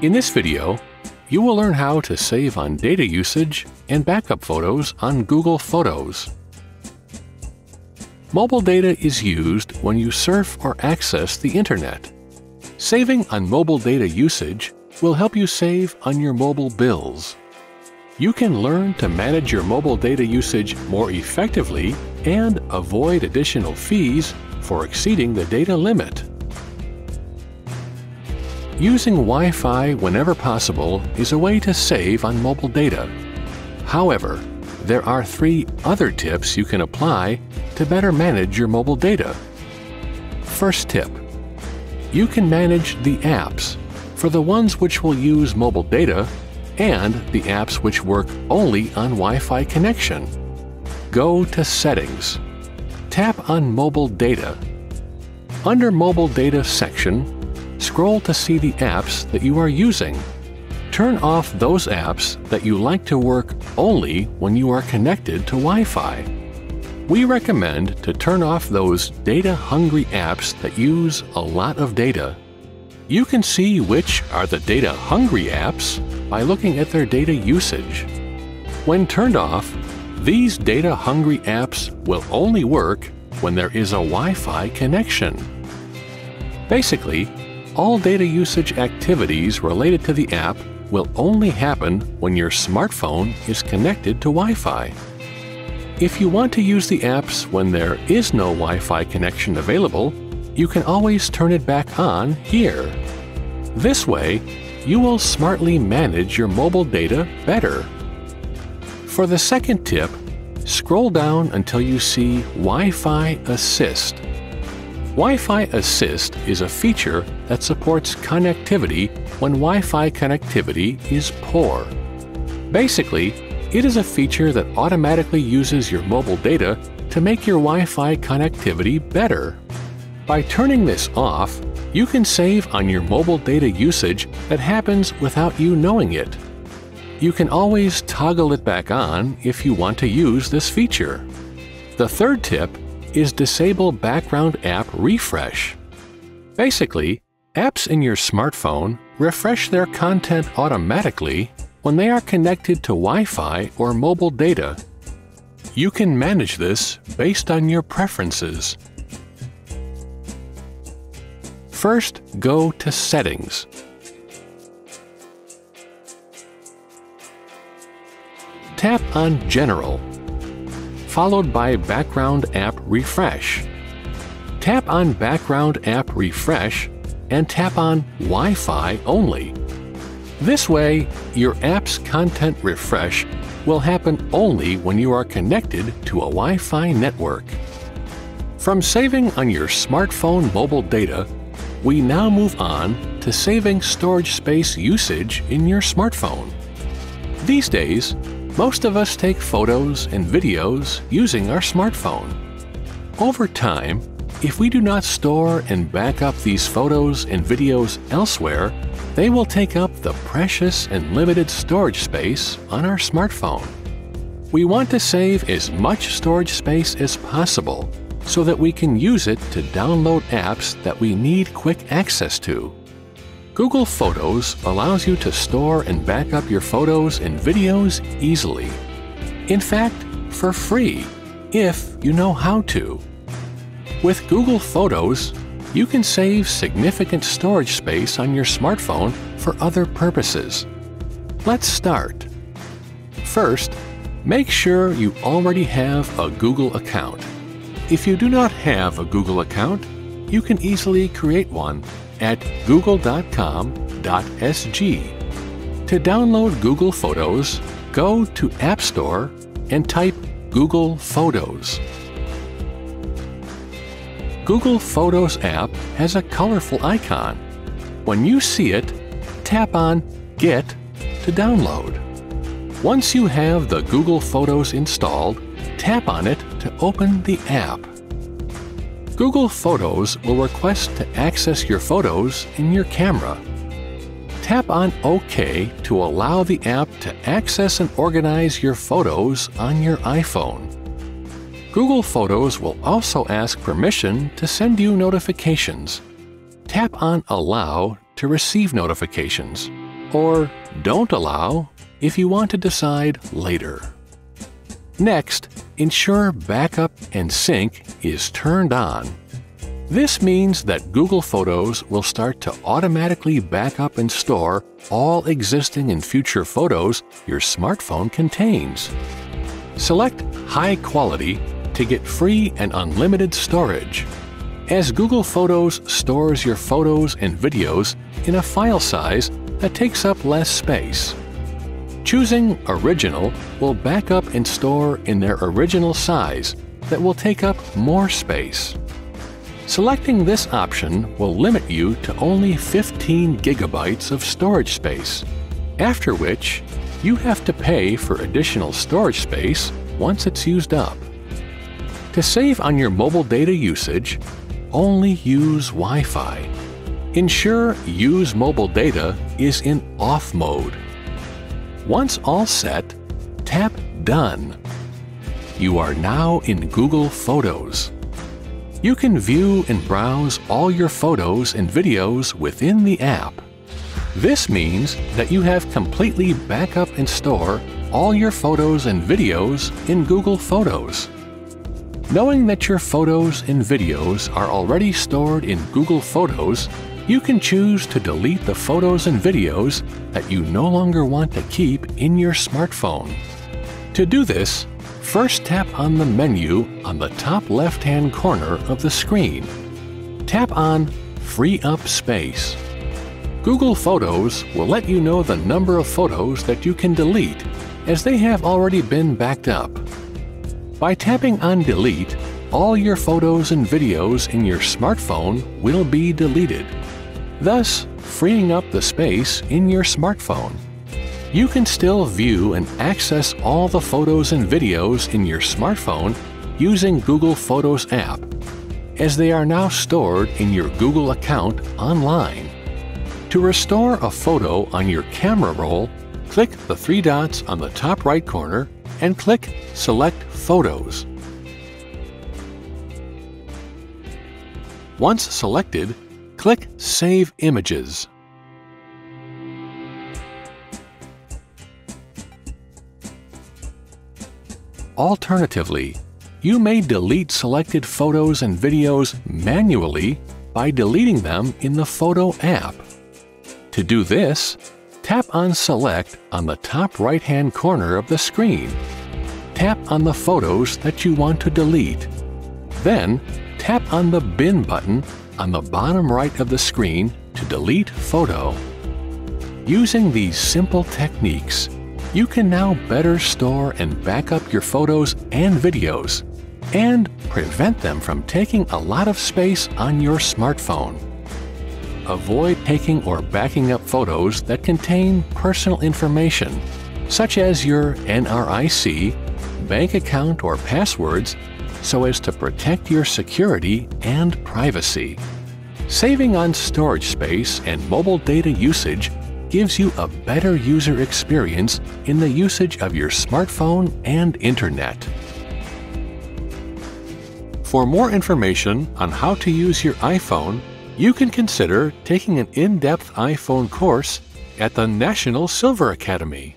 In this video, you will learn how to save on data usage and backup photos on Google Photos. Mobile data is used when you surf or access the Internet. Saving on mobile data usage will help you save on your mobile bills. You can learn to manage your mobile data usage more effectively and avoid additional fees for exceeding the data limit. Using Wi-Fi whenever possible is a way to save on mobile data. However, there are 3 other tips you can apply to better manage your mobile data. First tip: you can manage the apps for the ones which will use mobile data and the apps which work only on Wi-Fi connection. Go to Settings. Tap on Mobile Data. Under Mobile Data section, scroll to see the apps that you are using. Turn off those apps that you like to work only when you are connected to Wi-Fi. We recommend to turn off those data-hungry apps that use a lot of data. You can see which are the data-hungry apps by looking at their data usage. When turned off, these data-hungry apps will only work when there is a Wi-Fi connection. Basically, all data usage activities related to the app will only happen when your smartphone is connected to Wi-Fi. If you want to use the apps when there is no Wi-Fi connection available, you can always turn it back on here. This way, you will smartly manage your mobile data better. For the second tip, scroll down until you see Wi-Fi Assist. Wi-Fi Assist is a feature that supports connectivity when Wi-Fi connectivity is poor. Basically, it is a feature that automatically uses your mobile data to make your Wi-Fi connectivity better. By turning this off, you can save on your mobile data usage that happens without you knowing it. You can always toggle it back on if you want to use this feature. The third tip is disable background app refresh. Basically, apps in your smartphone refresh their content automatically when they are connected to Wi-Fi or mobile data. You can manage this based on your preferences. First, go to Settings. Tap on General, followed by Background App Refresh. Tap on Background App Refresh and tap on Wi-Fi only. This way, your app's content refresh will happen only when you are connected to a Wi-Fi network. From saving on your smartphone mobile data, we now move on to saving storage space usage in your smartphone. These days, most of us take photos and videos using our smartphone. Over time, if we do not store and back up these photos and videos elsewhere, they will take up the precious and limited storage space on our smartphone. We want to save as much storage space as possible so that we can use it to download apps that we need quick access to. Google Photos allows you to store and back up your photos and videos easily. In fact, for free, if you know how to. With Google Photos, you can save significant storage space on your smartphone for other purposes. Let's start. First, make sure you already have a Google account. If you do not have a Google account, you can easily create one at google.com.sg. To download Google Photos, go to App Store and type Google Photos. Google Photos app has a colorful icon. When you see it, tap on Get to download. Once you have the Google Photos installed, tap on it to open the app. Google Photos will request to access your photos in your camera. Tap on OK to allow the app to access and organize your photos on your iPhone. Google Photos will also ask permission to send you notifications. Tap on Allow to receive notifications. or Don't Allow if you want to decide later. Next, ensure Backup and Sync is turned on. This means that Google Photos will start to automatically back up and store all existing and future photos your smartphone contains. Select High Quality to get free and unlimited storage, as Google Photos stores your photos and videos in a file size that takes up less space. Choosing Original will back up and store in their original size that will take up more space. Selecting this option will limit you to only 15 gigabytes of storage space, after which you have to pay for additional storage space once it's used up. To save on your mobile data usage, only use Wi-Fi. Ensure Use Mobile Data is in Off mode. Once all set, tap Done. You are now in Google Photos. You can view and browse all your photos and videos within the app. This means that you have completely back up and store all your photos and videos in Google Photos. Knowing that your photos and videos are already stored in Google Photos, you can choose to delete the photos and videos that you no longer want to keep in your smartphone. To do this, first tap on the menu on the top left-hand corner of the screen. Tap on Free Up Space. Google Photos will let you know the number of photos that you can delete, as they have already been backed up. By tapping on Delete, all your photos and videos in your smartphone will be deleted, thus freeing up the space in your smartphone. You can still view and access all the photos and videos in your smartphone using Google Photos app, as they are now stored in your Google account online. To restore a photo on your camera roll, click the three dots on the top right corner and click Select Photos. Once selected, click Save Images. Alternatively, you may delete selected photos and videos manually by deleting them in the Photo app. To do this, tap on Select on the top right-hand corner of the screen. Tap on the photos that you want to delete. Then, tap on the Bin button on the bottom right of the screen to delete photo. Using these simple techniques, you can now better store and back up your photos and videos, and prevent them from taking a lot of space on your smartphone. Avoid taking or backing up photos that contain personal information, such as your NRIC, bank account, or passwords, so as to protect your security and privacy. Saving on storage space and mobile data usage gives you a better user experience in the usage of your smartphone and internet. For more information on how to use your iPhone, you can consider taking an in-depth iPhone course at the National Silver Academy.